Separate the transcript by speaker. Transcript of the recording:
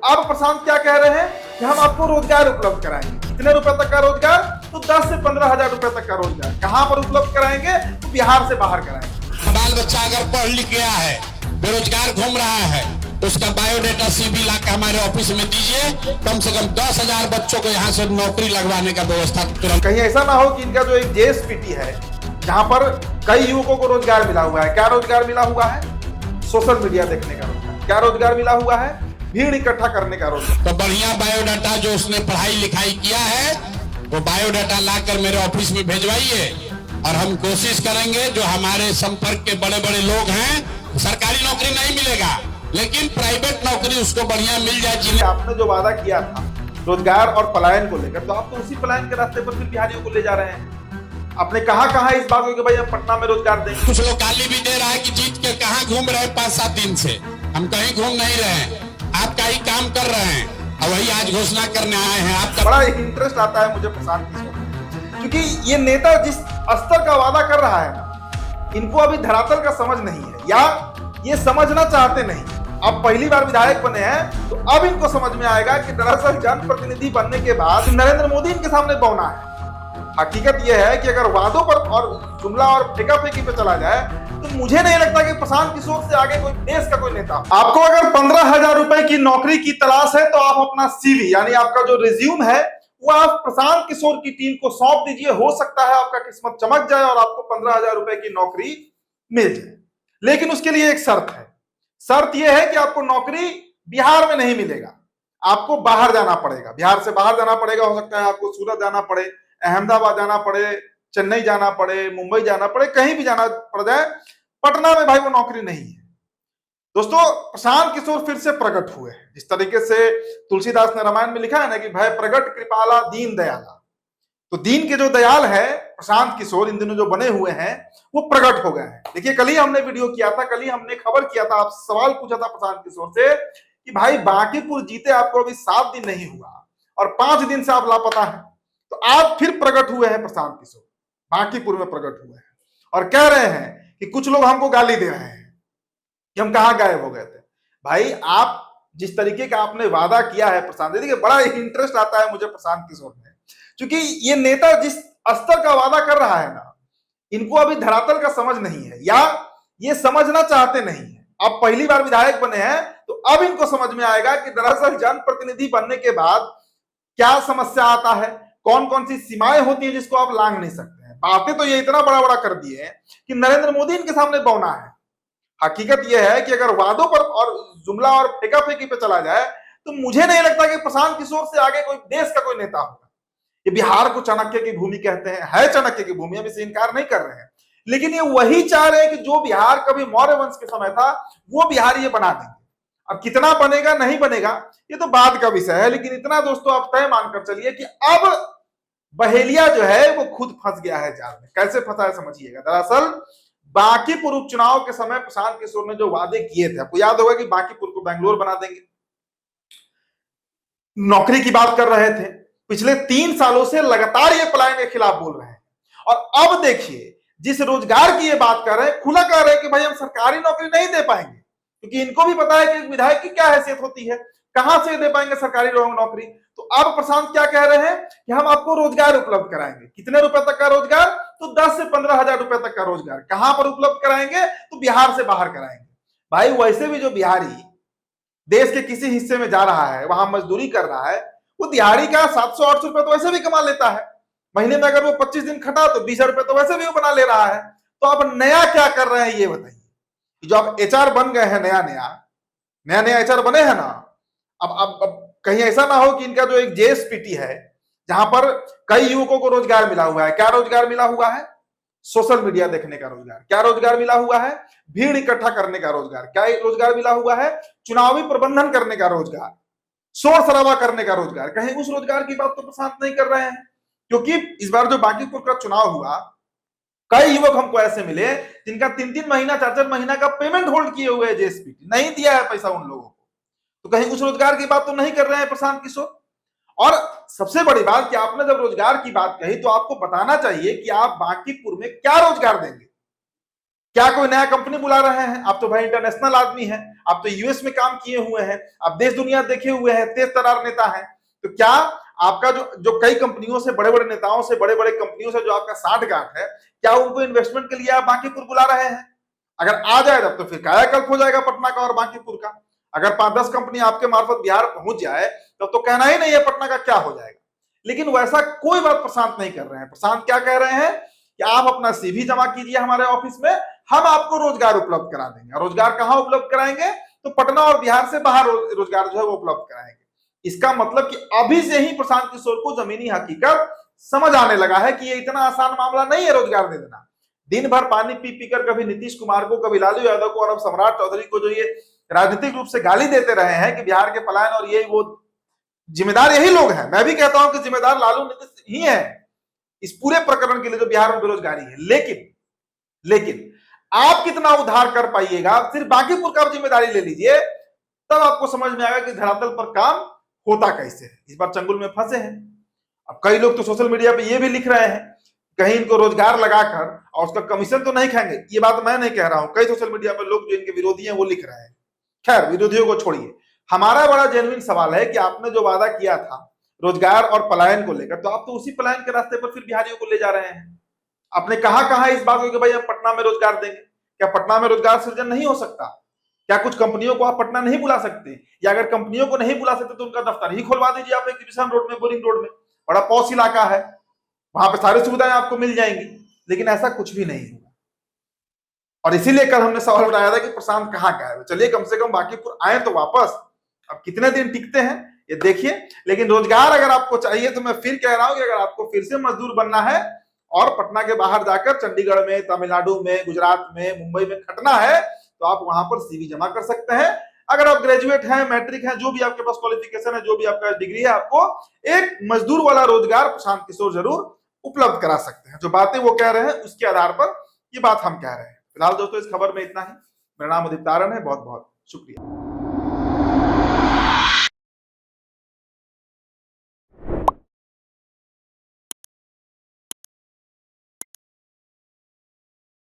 Speaker 1: अब प्रशांत क्या कह रहे हैं कि हम आपको रोजगार उपलब्ध कराएंगे। कितने रुपए तक का रोजगार? तो 10 से 15,000 रुपए तक का रोजगार। कहां पर उपलब्ध कराएंगे? तो बिहार से बाहर कराएंगे।
Speaker 2: बाल बच्चा अगर पढ़ लिख गया है, बेरोजगार घूम रहा है, तो उसका बायोडाटा CV ला के हमारे ऑफिस में दीजिए। कम से कम 10,000 बच्चों को यहाँ से नौकरी लगवाने का व्यवस्था तुरंत।
Speaker 1: कहीं ऐसा ना हो कि इनका जो एक JSPT है जहां पर कई युवकों को रोजगार मिला हुआ है। क्या रोजगार मिला हुआ है? सोशल मीडिया देखने का रोजगार। क्या रोजगार मिला हुआ है? भीड़ इकट्ठा करने का रोजगार।
Speaker 2: तो बढ़िया बायोडाटा जो उसने पढ़ाई लिखाई किया है वो बायोडाटा लाकर मेरे ऑफिस में भेजवाइए और हम कोशिश करेंगे जो हमारे संपर्क के बड़े बड़े लोग हैं, सरकारी नौकरी नहीं मिलेगा लेकिन प्राइवेट नौकरी उसको बढ़िया मिल जाए। जिन्हें
Speaker 1: आपने जो वादा किया था रोजगार और पलायन को लेकर, तो आप तो उसी पलायन के रास्ते पर फिर बिहारियों को ले जा रहे हैं। आपने कहा इस बात को कि भाई हम पटना में रोजगार देंगे।
Speaker 2: कुछ लोग गाली भी दे रहा है कि जीत के कहाँ घूम रहे 5-7 दिन से। हम कहीं घूम नहीं रहे हैं, आपका ही काम कर रहे हैं और वही आज घोषणा करने आए हैं। आपका
Speaker 1: बड़ा इंटरेस्ट आता है मुझे प्रशांत किशोर, क्योंकि ये नेता जिस स्तर का वादा कर रहा है ना, इनको अभी धरातल का समझ नहीं है या ये समझना चाहते नहीं। अब पहली बार विधायक बने हैं तो अब इनको समझ में आएगा कि दरअसल जनप्रतिनिधि बनने के बाद नरेंद्र मोदी इनके सामने बौना है। हकीकत यह है कि अगर वादों पर और जुमला और फेंका-फेंकी पे चला जाए तो मुझे नहीं लगता कि प्रशांत किशोर से आगे कोई देश का कोई नेता। आपको अगर 15,000 रुपए की नौकरी की तलाश है तो आप अपना CV यानी आपका जो रिज्यूम है वो आप प्रशांत किशोर की टीम को सौंप दीजिए। हो सकता है आपका किस्मत चमक जाए और आपको 15,000 रुपए की नौकरी मिल जाए। लेकिन उसके लिए एक शर्त है। शर्त यह है कि आपको नौकरी बिहार में नहीं मिलेगा, आपको बाहर जाना पड़ेगा। बिहार से बाहर जाना पड़ेगा। हो सकता है आपको सूरत जाना पड़े, अहमदाबाद जाना पड़े, चेन्नई जाना पड़े, मुंबई जाना पड़े, कहीं भी जाना पड़ जाए। पटना में भाई वो नौकरी नहीं है। दोस्तों, प्रशांत किशोर फिर से प्रकट हुए। जिस तरीके से तुलसीदास ने रामायण में लिखा है ना कि भय प्रगट कृपाला दीन दयाला, तो दीन के जो दयाल है प्रशांत किशोर इन दिनों जो बने हुए हैं वो प्रकट हो गए हैं। देखिए, कल ही हमने वीडियो किया था, कल ही हमने खबर किया था, आप सवाल पूछा था प्रशांत किशोर से कि भाई बांकीपुर जीते आपको अभी 7 दिन नहीं हुआ और 5 दिन से आप लापता हैं। तो आज फिर प्रकट हुए हैं प्रशांत किशोर, बांकीपुर में प्रकट हुए हैं और कह रहे हैं कि कुछ लोग हमको गाली दे रहे हैं कि हम कहां गायब हो गए थे। भाई, आप जिस तरीके का आपने वादा किया है प्रशांत, देखिए बड़ा इंटरेस्ट आता है मुझे प्रशांत किशोर में, क्योंकि ये नेता जिस स्तर का वादा कर रहा है ना, इनको अभी धरातल का समझ नहीं है या ये समझना चाहते नहीं है। अब पहली बार विधायक बने हैं तो अब इनको समझ में आएगा कि दरअसल जनप्रतिनिधि बनने के बाद क्या समस्या आता है, कौन कौन सी सीमाएं होती है जिसको आप लांघ नहीं सकते हैं। बातें तो ये इतना बड़ा बड़ा कर दिए हैं कि नरेंद्र मोदी इनके सामने बौना है। हकीकत यह है कि अगर वादों पर और जुमला और फेंका-फेंकी पे चला जाए तो मुझे नहीं लगता कि प्रशांत किशोर से आगे कोई देश का कोई नेता होगा। ये बिहार को चाणक्य की भूमि कहते हैं, है चाणक्य की भूमि, हम इसे इनकार नहीं कर रहे हैं, लेकिन ये वही चाह रहे हैं कि जो बिहार कभी मौर्य वंश के समय था वो बिहार ये बना देंगे। अब कितना बनेगा नहीं बनेगा ये तो बाद का विषय है, लेकिन इतना दोस्तों आप तय मानकर चलिए कि अब बहेलिया जो है वो खुद फंस गया है जाल में। कैसे फंसा है समझिएगा। दरअसल बांकीपुर उपचुनाव के समय प्रशांत किशोर ने जो वादे किए थे, आपको याद होगा कि बांकीपुर को बेंगलोर बना देंगे, नौकरी की बात कर रहे थे। पिछले 3 सालों से लगातार ये पलायन के खिलाफ बोल रहे हैं और अब देखिए जिस रोजगार की ये बात कर रहे हैं, खुला कह रहे हैं कि भाई हम सरकारी नौकरी नहीं दे पाएंगे, क्योंकि इनको भी पता है कि एक विधायक की क्या हैसियत होती है, कहां से दे पाएंगे सरकारी नौकरी। तो अब प्रशांत क्या कह रहे हैं कि हम आपको रोजगार उपलब्ध कराएंगे। कितने रुपए तक का रोजगार? तो 10 से 15,000 रुपए तक का रोजगार। कहां पर उपलब्ध कराएंगे? तो बिहार से बाहर कराएंगे। भाई, वैसे भी जो बिहारी देश के किसी हिस्से में जा रहा है, वहां मजदूरी कर रहा है, वो दिहाड़ी का 700-800 रुपए तो वैसे भी कमा लेता है। महीने में अगर वो 25 दिन खटा तो 20,000 रुपए तो वैसे भी वो बना ले रहा है। तो अब नया क्या कर रहे हैं ये बताइए। जो आप HR बन गए हैं, नया नया HR बने हैं ना, अब कहीं ऐसा ना हो कि इनका जो एक JSPT है जहां पर कई युवकों को रोजगार मिला हुआ है। क्या रोजगार मिला हुआ है? सोशल मीडिया देखने का रोजगार। क्या रोजगार मिला हुआ है? भीड़ इकट्ठा करने का रोजगार। क्या रोजगार मिला हुआ है? चुनावी प्रबंधन करने का रोजगार, शोर शराबा करने का रोजगार। कहीं उस रोजगार की बात तो प्रशांत नहीं कर रहे हैं, क्योंकि इस बार जो बांकीपुर का चुनाव हुआ, कई युवक हमको ऐसे मिले जिनका 3-3 महीना 4-4 महीना का पेमेंट होल्ड किए हुए है JSPT, नहीं दिया है पैसा उन लोगों को। तो कहीं उस रोजगार की बात तो नहीं कर रहे हैं प्रशांत किशोर। और सबसे बड़ी बात कि आपने जब रोजगार की बात कही तो आपको बताना चाहिए कि आप बांकीपुर में क्या रोजगार देंगे। क्या कोई नया कंपनी बुला रहे हैं? आप तो भाई इंटरनेशनल आदमी हैं, आप तो यूएस में काम किए हुए हैं, आप देश दुनिया देखे हुए हैं, तेज तर्रार नेता हैं। तो क्या आपका जो कई कंपनियों से, बड़े बड़े नेताओं से, बड़े बड़े कंपनियों से जो आपका साठगांठ है, क्या उनको इन्वेस्टमेंट के लिए आप बांकीपुर बुला रहे हैं? अगर आ जाए तब तो फिर कायाकल्प हो जाएगा पटना का और बांकीपुर का। अगर 5-10 कंपनी आपके मार्फत बिहार पहुंच जाए तब तो कहना ही नहीं है पटना का क्या हो जाएगा। लेकिन वैसा कोई बात प्रशांत नहीं कर रहे हैं। प्रशांत क्या कह रहे हैं कि आप अपना सीवी जमा कीजिए हमारे ऑफिस में, हम आपको रोजगार उपलब्ध करा देंगे। रोजगार कहां उपलब्ध कराएंगे? तो पटना और बिहार से बाहर रोजगार जो है वो उपलब्ध कराएंगे। इसका मतलब कि अभी से ही प्रशांत किशोर को जमीनी हकीकत समझ आने लगा है कि ये इतना आसान मामला नहीं है रोजगार दे देना। दिन भर पानी पी पीकर कभी नीतीश कुमार को, कभी लालू यादव को और अब सम्राट चौधरी को जो ये राजनीतिक रूप से गाली देते रहे हैं कि बिहार के पलायन और ये वो, जिम्मेदार यही लोग हैं। मैं भी कहता हूं कि जिम्मेदार लालू नीतीश ही है इस पूरे प्रकरण के लिए जो बिहार में बेरोजगारी है। लेकिन आप कितना उद्धार कर पाइएगा, सिर्फ बांकीपुर का जिम्मेदारी ले लीजिए, तब आपको समझ में आएगा कि धरातल पर काम होता कैसे है। इस बार चंगुल में फंसे हैं। अब कई लोग तो सोशल मीडिया पे ये भी लिख रहे हैं कहीं इनको रोजगार लगाकर और उसका कमीशन तो नहीं खाएंगे। ये बात मैं नहीं कह रहा हूं, कई सोशल मीडिया पर लोग जो इनके विरोधी हैं वो लिख रहे हैं। खैर, विरोधियों को छोड़िए, हमारा बड़ा जेन्युइन सवाल है कि आपने जो वादा किया था रोजगार और पलायन को लेकर, तो आप तो उसी पलायन के रास्ते पर फिर बिहारियों को ले जा रहे हैं। आपने कहा इस बात को कि भाई हम पटना में रोजगार देंगे? क्या पटना में रोजगार सृजन नहीं हो सकता? क्या कुछ कंपनियों को आप पटना नहीं बुला सकते? या अगर कंपनियों को नहीं बुला सकते तो उनका दफ्तर ही खुलवा दीजिए आप एग्जीबिशन रोड में, बोरिंग रोड में। बड़ा पॉश इलाका है, वहां पे सारी सुविधाएं आपको मिल जाएंगी। लेकिन ऐसा कुछ भी नहीं हुआ और इसीलिए कल हमने सवाल उठाया था कि प्रशांत कहाँ गए। चलिए कम से कम बांकीपुर आए तो वापस। अब कितने दिन टिकते हैं ये देखिए। लेकिन रोजगार अगर आपको चाहिए तो मैं फिर कह रहा हूं कि अगर आपको फिर से मजदूर बनना है और पटना के बाहर जाकर चंडीगढ़ में, तमिलनाडु में, गुजरात में, मुंबई में खटना है तो आप वहां पर सीवी जमा कर सकते हैं। अगर आप ग्रेजुएट हैं, मैट्रिक हैं, जो भी आपके पास क्वालिफिकेशन है, जो भी आपका डिग्री है, आपको एक मजदूर वाला रोजगार प्रशांत किशोर जरूर उपलब्ध करा सकते हैं। जो बातें वो कह रहे हैं उसके आधार पर ये बात हम कह रहे हैं। फिलहाल दोस्तों इस खबर में इतना ही। मेरा नाम उदित तारण है, बहुत बहुत शुक्रिया।